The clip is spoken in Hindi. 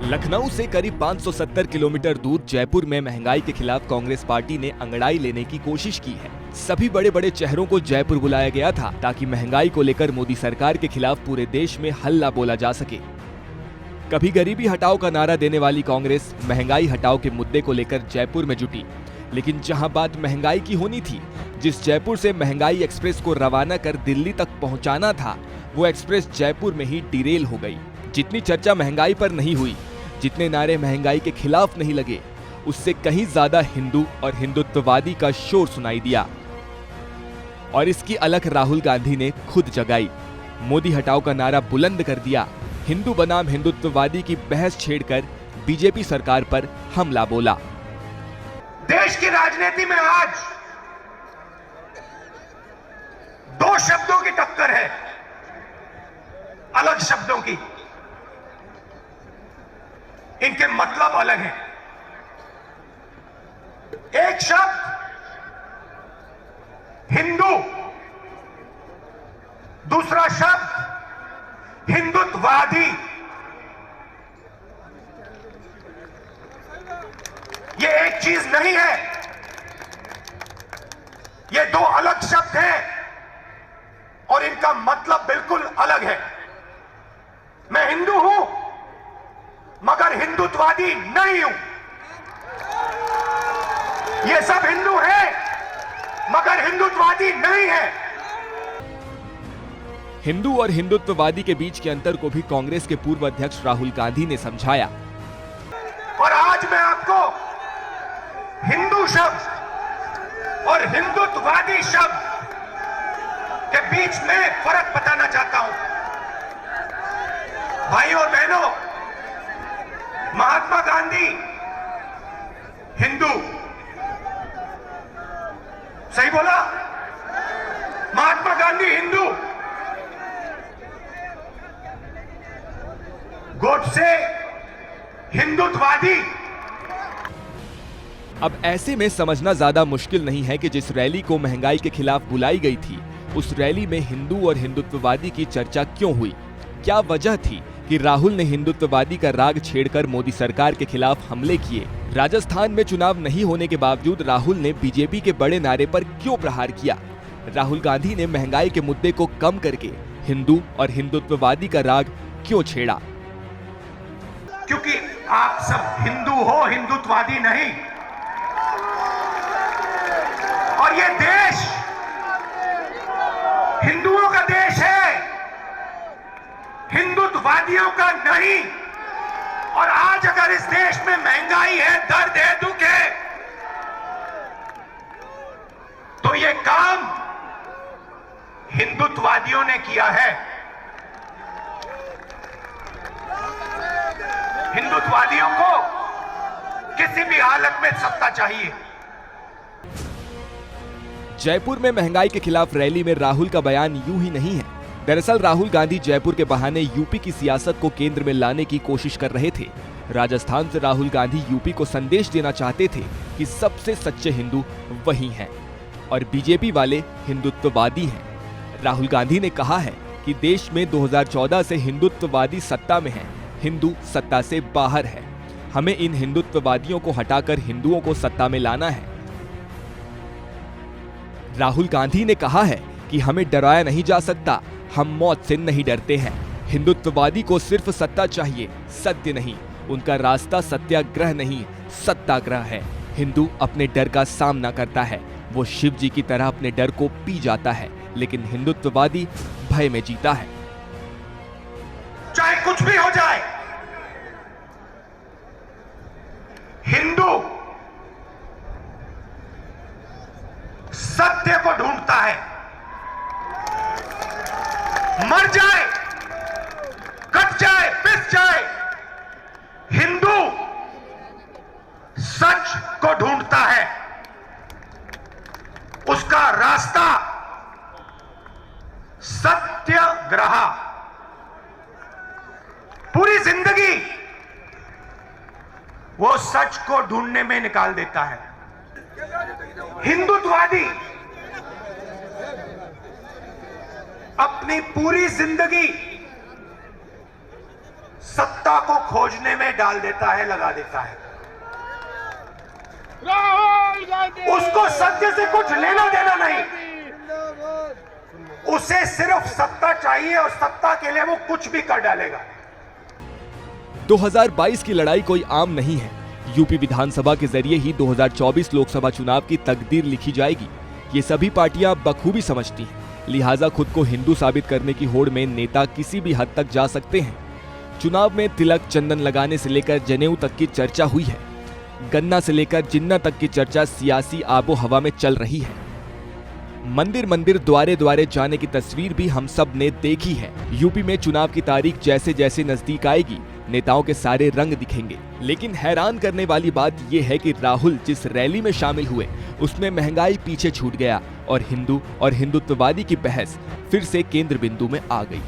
लखनऊ से करीब 570 किलोमीटर दूर जयपुर में महंगाई के खिलाफ कांग्रेस पार्टी ने अंगड़ाई लेने की कोशिश की है। सभी बड़े बड़े चेहरों को जयपुर बुलाया गया था ताकि महंगाई को लेकर मोदी सरकार के खिलाफ पूरे देश में हल्ला बोला जा सके। कभी गरीबी हटाओ का नारा देने वाली कांग्रेस महंगाई हटाओ के मुद्दे को लेकर जयपुर में जुटी, लेकिन जहां बात महंगाई की होनी थी, जिस जयपुर से महंगाई एक्सप्रेस को रवाना कर दिल्ली तक पहुंचाना था, वो एक्सप्रेस जयपुर में ही डिरेल हो गई। जितनी चर्चा महंगाई पर नहीं हुई, जितने नारे महंगाई के खिलाफ नहीं लगे, उससे कहीं ज्यादा हिंदू और हिंदुत्ववादी का शोर सुनाई दिया। और इसकी अलख राहुल गांधी ने खुद जगाई। मोदी हटाओ का नारा बुलंद कर दिया। हिंदू बनाम हिंदुत्ववादी की बहस छेड़कर बीजेपी सरकार पर हमला बोला। देश की राजनीति में आज दो शब्दों की टक्कर है, अलग शब्दों की। इनके मतलब अलग हैं। एक शब्द हिंदू, दूसरा शब्द हिंदुत्ववादी। ये एक चीज नहीं है, ये दो अलग शब्द हैं और इनका मतलब बिल्कुल अलग है। मैं हिंदू हूं मगर हिंदुत्ववादी नहीं हूं। ये सब हिंदू हैं मगर हिंदुत्ववादी नहीं है। हिंदू और हिंदुत्ववादी के बीच के अंतर को भी कांग्रेस के पूर्व अध्यक्ष राहुल गांधी ने समझाया। और आज मैं आपको हिंदू शब्द और हिंदुत्ववादी शब्द के बीच में फर्क बताना चाहता हूं। भाइयों और बहनों, महात्मा गांधी हिंदू, सही बोला? महात्मा गांधी हिंदू, गोडसे हिंदुत्ववादी। अब ऐसे में समझना ज्यादा मुश्किल नहीं है कि जिस रैली को महंगाई के खिलाफ बुलाई गई थी, उस रैली में हिंदू और हिंदुत्ववादी की चर्चा क्यों हुई। क्या वजह थी कि राहुल ने हिंदुत्ववादी का राग छेड़कर मोदी सरकार के खिलाफ हमले किए। राजस्थान में चुनाव नहीं होने के बावजूद राहुल ने बीजेपी के बड़े नारे पर क्यों प्रहार किया। राहुल गांधी ने महंगाई के मुद्दे को कम करके हिंदू और हिंदुत्ववादी का राग क्यों छेड़ा। क्योंकि आप सब हिंदू हो, हिंदुत्ववादी नहीं। और ये देश हिंदुओं का देश है, हिंदुत्ववादियों का नहीं। और आज अगर इस देश में महंगाई है, दर्द है, दुख है, तो ये काम हिंदुत्ववादियों ने किया है। हिंदुत्ववादियों को किसी भी हालत में सत्ता चाहिए। जयपुर में महंगाई के खिलाफ रैली में राहुल का बयान यूं ही नहीं है। दरअसल राहुल गांधी जयपुर के बहाने यूपी की सियासत को केंद्र में लाने की कोशिश कर रहे थे। राजस्थान से राहुल गांधी यूपी को संदेश देना चाहते थे कि सबसे सच्चे हिंदू वही हैं और बीजेपी वाले हिंदुत्ववादी हैं। राहुल गांधी ने कहा है कि देश में 2014 से हिंदुत्ववादी सत्ता में हैं, हिंदू सत्ता से बाहर है। हमें इन हिंदुत्ववादियों को हटाकर हिंदुओं को सत्ता में लाना है। राहुल गांधी ने कहा है कि हमें डराया नहीं जा सकता, हम मौत से नहीं डरते हैं। हिंदुत्ववादी को सिर्फ सत्ता चाहिए, सत्य नहीं। उनका रास्ता सत्याग्रह नहीं, सत्याग्रह है। हिंदू अपने डर का सामना करता है, वो शिव जी की तरह अपने डर को पी जाता है, लेकिन हिंदुत्ववादी भय में जीता है। चाहे कुछ भी हो जाए, हिंदू सत्य को ढूंढता है। मर जाए, कट जाए, पिस जाए, हिंदू सच को ढूंढता है। उसका रास्ता सत्याग्रह। पूरी जिंदगी वो सच को ढूंढने में निकाल देता है। हिंदुत्ववादी अपनी पूरी जिंदगी सत्ता को खोजने में डाल देता है, लगा देता है। राहुल गांधी उसको सत्य से कुछ लेना देना नहीं, उसे सिर्फ सत्ता चाहिए और सत्ता के लिए वो कुछ भी कर डालेगा। 2022 की लड़ाई कोई आम नहीं है। यूपी विधानसभा के जरिए ही 2024 लोकसभा चुनाव की तकदीर लिखी जाएगी। ये सभी पार्टियां बखूबी समझती हैं, लिहाजा खुद को हिंदू साबित करने की होड़ में नेता किसी भी हद तक जा सकते हैं। चुनाव में तिलक चंदन लगाने से लेकर जनेऊ तक की चर्चा हुई है। गन्ना से लेकर जिन्ना तक की चर्चा सियासी आबो हवा में चल रही है। मंदिर मंदिर द्वारे द्वारे जाने की तस्वीर भी हम सब ने देखी है। यूपी में चुनाव की तारीख जैसे जैसे नजदीक आएगी, नेताओं के सारे रंग दिखेंगे। लेकिन हैरान करने वाली बात यह है कि राहुल जिस रैली में शामिल हुए उसमें महंगाई पीछे छूट गया और हिंदू और हिंदुत्ववादी की बहस फिर से केंद्र बिंदु में आ गई।